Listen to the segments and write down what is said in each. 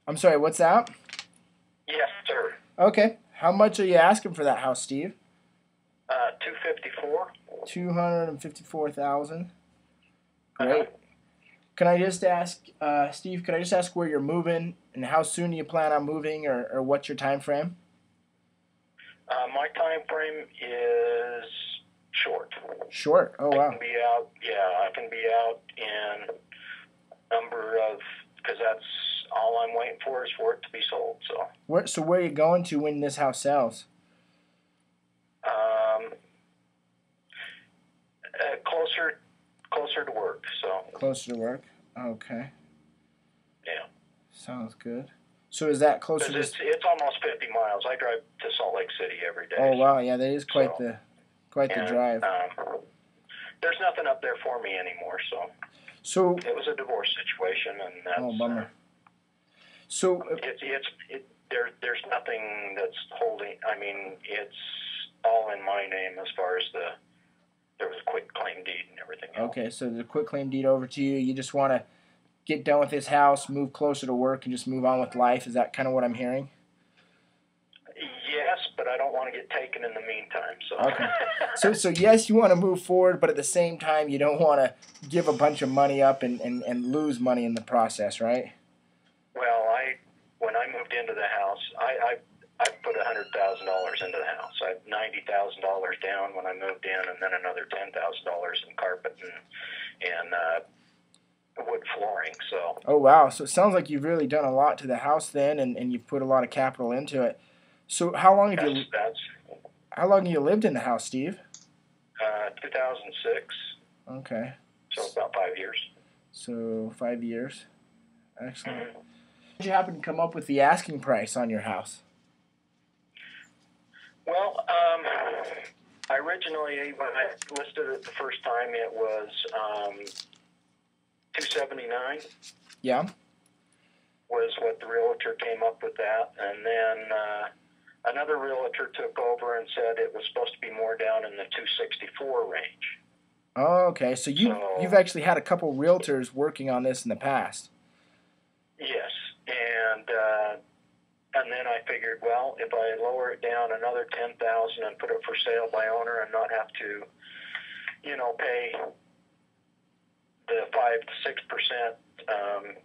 I'm sorry, what's that? Yes, sir. Okay. How much are you asking for that house, Steve? 254. 254,000. Uh-huh. Great. Can I just ask, Steve? Can I just ask where you're moving and how soon do you plan on moving, or what's your time frame? My time frame is short. Short. Oh I wow. can be out. Yeah, I can be out in number of because that's all I'm waiting for is for it to be sold. So, Where are you going to when this house sells? um, closer to work. So, Closer to work. Okay. yeah, Sounds good. So is that closer because to? it's almost 50 miles. I drive to Salt Lake City every day. Oh wow, yeah, that is So, quite the and drive. there's nothing up there for me anymore. So, So, it was a divorce situation, and oh that's. bummer. So, There's nothing that's holding. I mean, it's all in my name as far as there was a quick claim deed and everything else. okay, so the quick claim deed over to you. You just want to get done with this house, move closer to work, and just move on with life. Is that kind of what I'm hearing? Yes, but I don't want to get taken in the meantime. So. Okay. So yes, you want to move forward, but at the same time, you don't want to give a bunch of money up and lose money in the process, right? Well, when I moved into the house, I put $100,000 into the house. I had $90,000 down when I moved in, and then another $10,000 in carpet and wood flooring. So. Oh wow. So it sounds like you've really done a lot to the house then, and you've put a lot of capital into it. So That's how long have you lived in the house, Steve? 2006, Okay. so about 5 years. So 5 years. Excellent. Mm-hmm. How did you happen to come up with the asking price on your house? Well, originally when I listed it the first time, it was 279 Yeah. was what the realtor came up with that, and then another realtor took over and said it was supposed to be more down in the 264 range. Oh, okay. So you've So actually had a couple realtors working on this in the past. yes, and then I figured, well, if I lower it down another 10,000 and put it for sale by owner and not have to, pay the 5 to 6%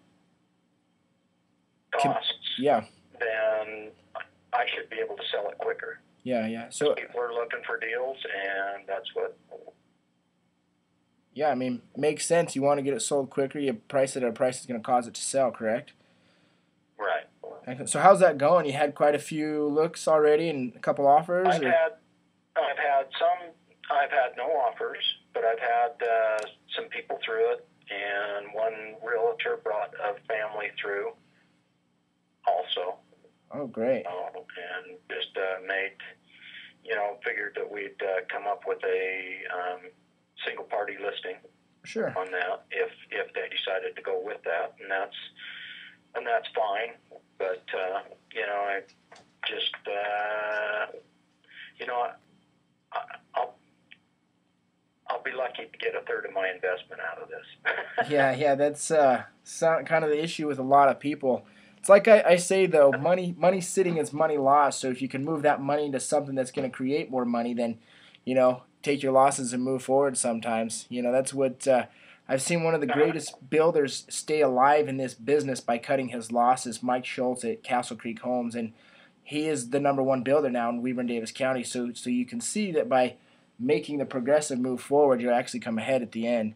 costs, Yeah. then I should be able to sell it quicker. Yeah, yeah. So People are looking for deals, and that's what. yeah, I mean, makes sense. You want to get it sold quicker. You price it at a price that's going to cause it to sell, correct? Right. Excellent. So how's that going? You had quite a few looks already and a couple offers, I've or had, I've had some. I've had no offers, but I've had some people through it, and one realtor brought a family through, also, oh, great. and just made, figured that we'd come up with a single party listing Sure. on that if they decided to go with that, and that's fine. But I just I'll be lucky to get a third of my investment out of this. Yeah, that's kind of the issue with a lot of people. It's like I say though, money sitting is money lost. So if you can move that money into something that's going to create more money, then take your losses and move forward. Sometimes that's what I've seen. One of the greatest builders stay alive in this business by cutting his losses. Mike Schultz at Castle Creek Homes, and he is the number one builder now in Weber and Davis County. So you can see that by making the progressive move forward, you'll actually come ahead at the end.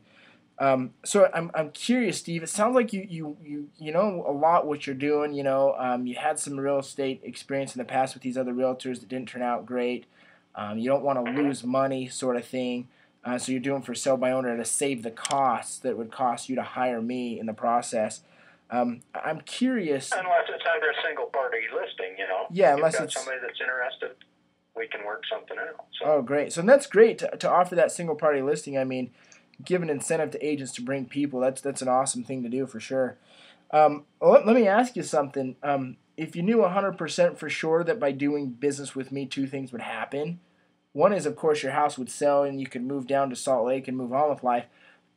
So I'm curious, Steve. It sounds like you know a lot what you're doing. You had some real estate experience in the past with these other realtors that didn't turn out great. You don't want to lose money, sort of thing. So you're doing for sale by owner to save the costs that would cost you to hire me in the process. I'm curious. Unless it's under a single party listing. Yeah, If you've unless got it's. somebody that's interested, we can work something out. So. Oh, great. So that's great to offer that single party listing. I mean, give an incentive to agents to bring people. That's an awesome thing to do for sure. Let me ask you something. If you knew 100% for sure that by doing business with me, two things would happen. One is, of course, your house would sell and you could move down to Salt Lake and move on with life.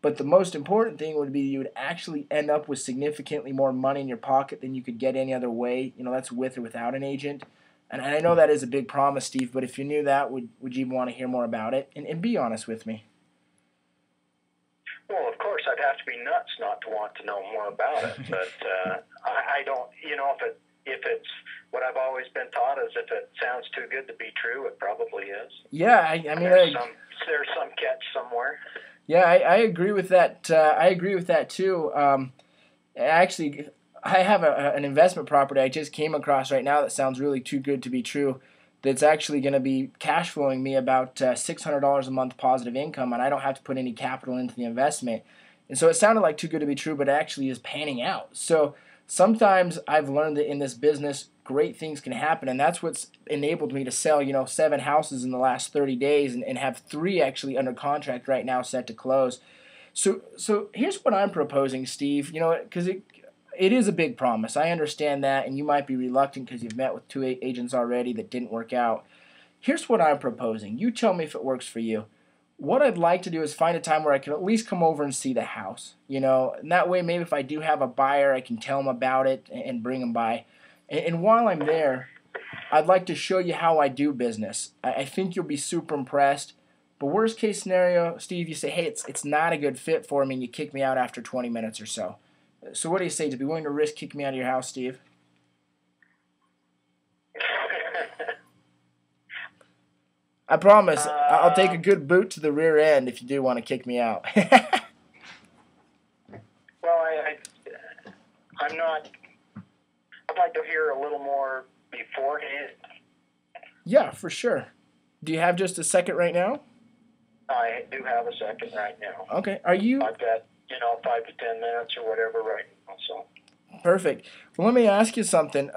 But the most important thing would be you would actually end up with significantly more money in your pocket than you could get any other way. That's with or without an agent. And I know that is a big promise, Steve, but if you knew that, would you want to hear more about it? And be honest with me. Well, of course, I'd have to be nuts not to want to know more about it. But I don't, if it's what I've always been taught is if it sounds too good to be true, it probably is. Yeah, I mean, there's some catch somewhere. Yeah, I agree with that. I agree with that too. Actually, I have an investment property I just came across right now that sounds really too good to be true. That's actually going to be cash flowing me about $600 a month positive income, and I don't have to put any capital into the investment. And so it sounded like too good to be true, but it actually is panning out. So sometimes I've learned that in this business, great things can happen, and that's what's enabled me to sell, 7 houses in the last 30 days and have 3 actually under contract right now set to close. So here's what I'm proposing, Steve, because it is a big promise. I understand that, and you might be reluctant because you've met with 2 agents already that didn't work out. Here's what I'm proposing. You tell me if it works for you. What I'd like to do is find a time where I can at least come over and see the house, and that way maybe if I do have a buyer, I can tell them about it and bring them by. And while I'm there, I'd like to show you how I do business. I think you'll be super impressed. But worst case scenario, Steve, you say, hey, it's not a good fit for me, and you kick me out after 20 minutes or so. So what do you say? To be willing to risk kicking me out of your house, Steve? I promise. I'll take a good boot to the rear end if you do want to kick me out. Well, I'm not. I'd like to hear a little more beforehand. Yeah, for sure. Do you have just a second right now? I do have a second right now. Okay. Are you? I've got 5 to 10 minutes or whatever right now. So. Perfect. Well, let me ask you something.